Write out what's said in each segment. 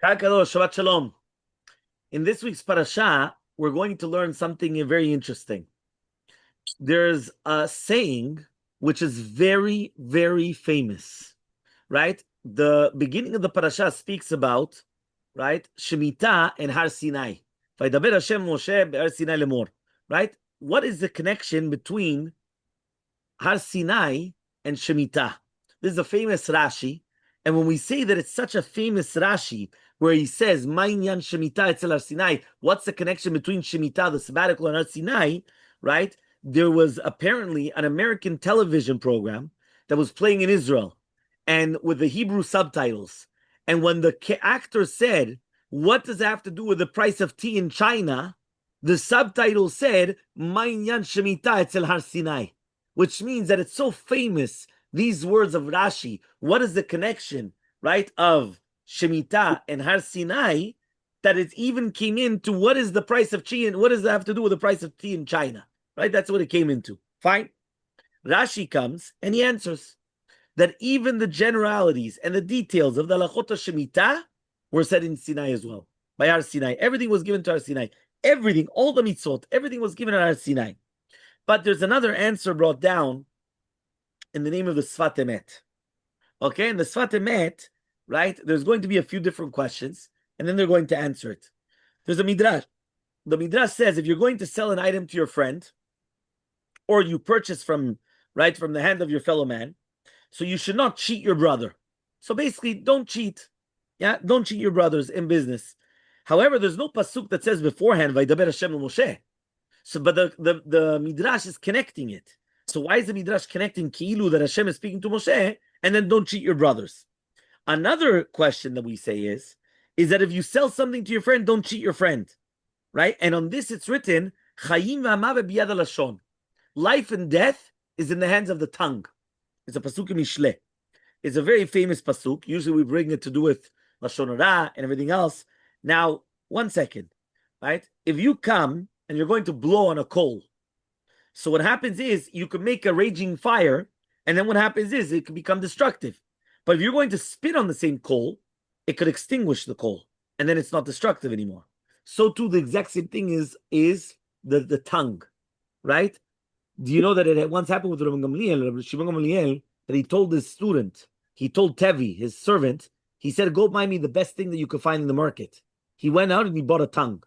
Shabbat Shalom. In this week's parasha, we're going to learn something very interesting. There's a saying which is very, very famous, right? The beginning of the parasha speaks about, right, Shemita and Har Sinai. Vaydaber Hashem Moshe be'Har Sinai lemor. Right? What is the connection between Har Sinai and Shemita? This is a famous Rashi. And when we say that it's such a famous Rashi, where he says, Inyan Shmita etzel Har Sinai, what's the connection between Shemita, the sabbatical, and Har Sinai, right? There was apparently an American television program that was playing in Israel, and with the Hebrew subtitles. And when the actor said, what does it have to do with the price of tea in China? The subtitle said, Inyan Shmita etzel Har Sinai, which means that it's so famous, these words of Rashi. What is the connection, right, of Shemita and Har Sinai, that it even came into what is the price of tea and what does that have to do with the price of tea in China, right? That's what it came into. Fine. Rashi comes and he answers that even the generalities and the details of the Halachot Shemita were said in Sinai as well, by Har Sinai. Everything was given to Har Sinai. Everything, all the mitzvot, everything was given at Har Sinai. But there's another answer brought down in the name of the Sfat Emet. Okay, and the Sfat Emet, right, there's going to be a few different questions, and then they're going to answer it. There's a Midrash. The Midrash says if you're going to sell an item to your friend, or you purchase from the hand of your fellow man, so you should not cheat your brother. So basically, don't cheat. Yeah, don't cheat your brothers in business. However, there's no pasuk that says beforehand, Vaydaber Hashem Moshe. So, but the Midrash is connecting it. So why is the Midrash connecting Ki'ilu that Hashem is speaking to Moshe, and then don't cheat your brothers? Another question that we say is that if you sell something to your friend, don't cheat your friend, right? And on this it's written, Chayim v'amavet biyad halashon. Life and death is in the hands of the tongue. It's a pasuk in Mishle. It's a very famous pasuk. Usually we bring it to do with Lashon Hara and everything else. Now, 1 second, right? If you come and you're going to blow on a coal, so what happens is you could make a raging fire, and then what happens is it could become destructive. But if you're going to spit on the same coal, it could extinguish the coal, and then it's not destructive anymore. So too, the exact same thing is the tongue, right? Do you know that it once happened with Rabbi Gamliel, that he told his student, he told Tevi, his servant, he said, go buy me the best thing that you could find in the market. He went out and he bought a tongue.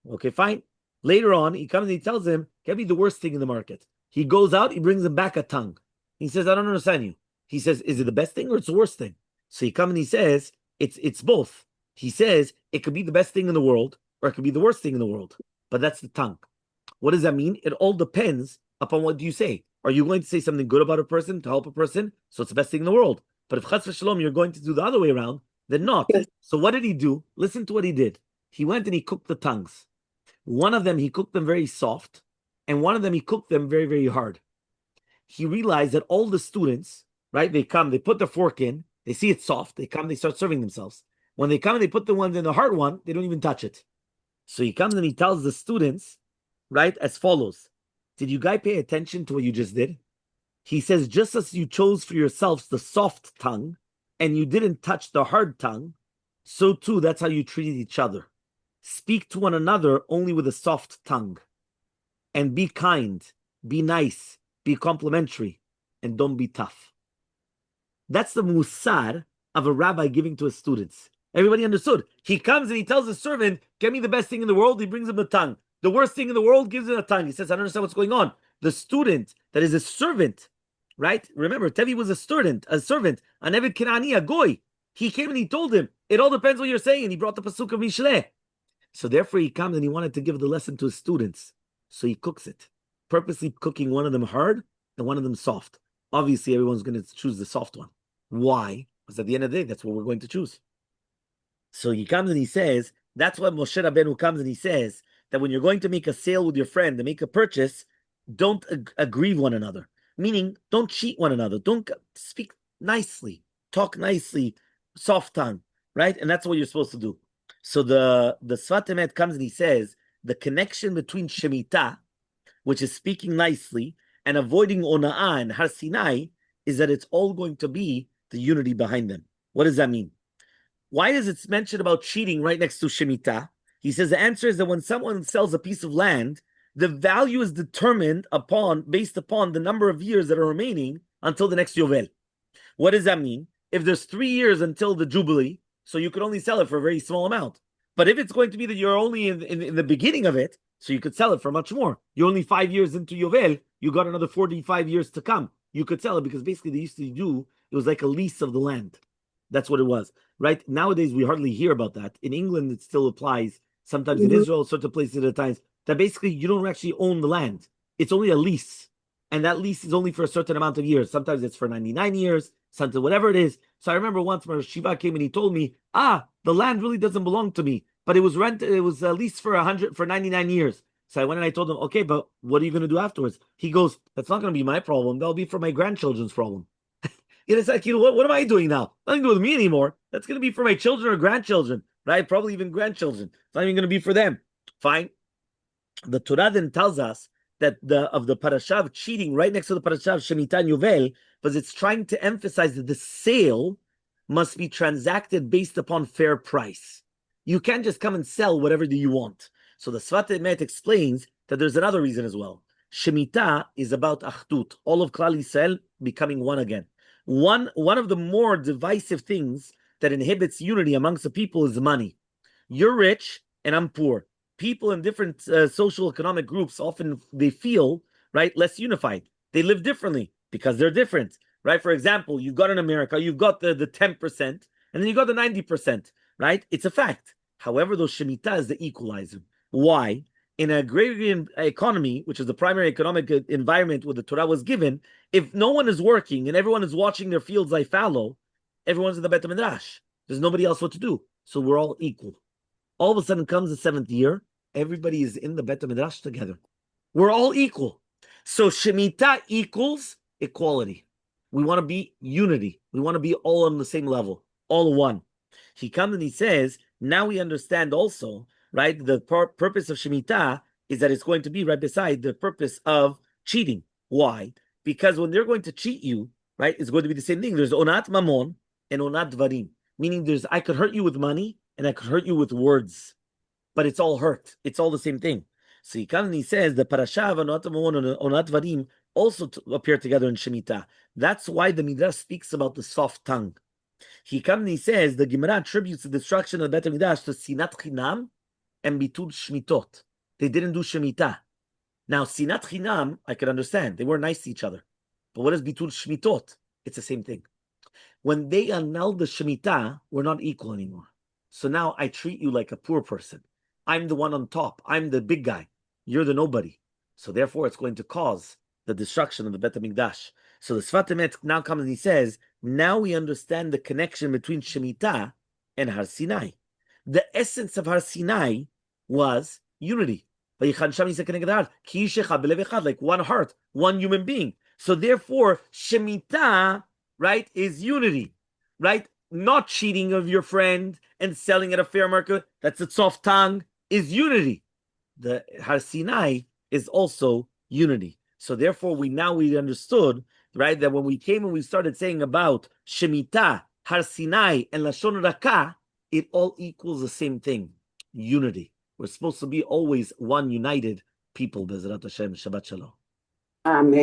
Okay, fine. Later on, he comes and he tells him, get me the worst thing in the market. He goes out, he brings him back a tongue. He says, I don't understand you. He says, is it the best thing or it's the worst thing? So he comes and he says, it's both. He says, it could be the best thing in the world or it could be the worst thing in the world. But that's the tongue. What does that mean? It all depends upon what do you say. Are you going to say something good about a person to help a person? So it's the best thing in the world. But if chas v'shalom, you're going to do the other way around, then not. So what did he do? Listen to what he did. He went and he cooked the tongues. One of them, he cooked them very soft, and one of them, he cooked them very, very hard. He realized that all the students, right, they come, they put their fork in, they see it's soft, they come, they start serving themselves. When they come and they put the ones in the hard one, they don't even touch it. So he comes and he tells the students, right, as follows. Did you guys pay attention to what you just did? He says, just as you chose for yourselves the soft tongue, and you didn't touch the hard tongue, so too, that's how you treated each other. Speak to one another only with a soft tongue. And be kind, be nice, be complimentary, and don't be tough. That's the musar of a rabbi giving to his students. Everybody understood. He comes and he tells his servant, get me the best thing in the world. He brings him the tongue. The worst thing in the world gives him a tongue. He says, I don't understand what's going on. The student that is a servant, right? Remember, Tevi was a servant, an Eved Kenani, a goy. He came and he told him, it all depends what you're saying. And he brought the pasuk of Mishle. So therefore he comes and he wanted to give the lesson to his students. So he cooks it, purposely cooking one of them hard and one of them soft. Obviously, everyone's going to choose the soft one. Why? Because at the end of the day, that's what we're going to choose. So he comes and he says, that's why Moshe Rabbeinu comes and he says that when you're going to make a sale with your friend to make a purchase, don't aggrieve one another. Meaning, don't cheat one another. Don't speak nicely, talk nicely, soft tongue, right? And that's what you're supposed to do. So the Sfat Emet comes and he says the connection between Shemita, which is speaking nicely, and avoiding Ona'ah and Har Sinai is that it's all going to be the unity behind them. What does that mean? Why is it mentioned about cheating right next to Shemitah? He says the answer is that when someone sells a piece of land, the value is determined based upon the number of years that are remaining until the next Yovel. What does that mean? If there's 3 years until the Jubilee, so you could only sell it for a very small amount. But if it's going to be that you're only in the beginning of it, so you could sell it for much more. You're only 5 years into Yovel, you got another 45 years to come. You could sell it because basically they used to do, it was like a lease of the land. That's what it was, right? Nowadays, we hardly hear about that. In England, it still applies. Sometimes in Israel, certain places at times, that basically you don't actually own the land. It's only a lease. And that lease is only for a certain amount of years. Sometimes it's for 99 years, something, whatever it is. So I remember once my Shiva came and he told me, the land really doesn't belong to me, but it was leased for 99 years. So I went and I told him, okay, but what are you going to do afterwards? He goes, that's not going to be my problem. That'll be for my grandchildren's problem. It's like, what am I doing now? Nothing to do with me anymore. That's going to be for my children or grandchildren, right? Probably even grandchildren. It's not even going to be for them. Fine. The Torah then tells us that the parasha of cheating right next to the parasha of Shemita and Yovel, because it's trying to emphasize that the sale must be transacted based upon fair price. You can't just come and sell whatever you want. So the Sfat Emet explains that there's another reason as well. Shemitah is about Achdut, all of Klal Yisrael becoming one again. One of the more divisive things that inhibits unity amongst the people is money. You're rich and I'm poor. People in different social economic groups often they feel right less unified. They live differently because they're different, right? For example, you've got in America, you've got the 10%, and then you got the 90%, right? It's a fact. However, those Shemitah is the equalizer. Why? In an agrarian economy, which is the primary economic environment where the Torah was given, if no one is working and everyone is watching their fields like fallow, everyone's in the Bet Midrash. There's nobody else what to do. So we're all equal. All of a sudden comes the 7th year, everybody is in the Bet Midrash together. We're all equal. So Shemitah equals equality. We want to be unity. We want to be all on the same level, all one. He comes and he says, now we understand also, right? The purpose of Shemitah is that it's going to be right beside the purpose of cheating. Why? Because when they're going to cheat you, right, it's going to be the same thing. There's onat mamon and onat dvarim, meaning I could hurt you with money and I could hurt you with words, but it's all hurt. It's all the same thing. So he comes and he says the parasha of onat mamon and onat dvarim also appear together in Shemitah. That's why the Midrash speaks about the soft tongue. He comes and he says the Gemara attributes the destruction of the Bet HaMikdash to sinat chinam and bitul shmitot. They didn't do Shemitah. Now, sinat chinam, I can understand. They were nice to each other. But what is bitul shmitot? It's the same thing. When they annulled the Shemitah, we're not equal anymore. So now I treat you like a poor person. I'm the one on top. I'm the big guy. You're the nobody. So therefore, it's going to cause the destruction of the Bet HaMikdash. So the Sfat Emet now comes and he says, now we understand the connection between Shemitah and Har Sinai. The essence of Har Sinai was unity. Like one heart, one human being. So therefore, Shemitah, right, is unity, right? Not cheating of your friend and selling at a fair market. That's a soft tongue, is unity. The Har Sinai is also unity. So therefore, we understood, right, that when we came and we started saying about Shemitah, Har Sinai, and Lashon Rakah, it all equals the same thing, unity. We're supposed to be always one united people. Bezrat Hashem, Shabbat Shalom. Amen.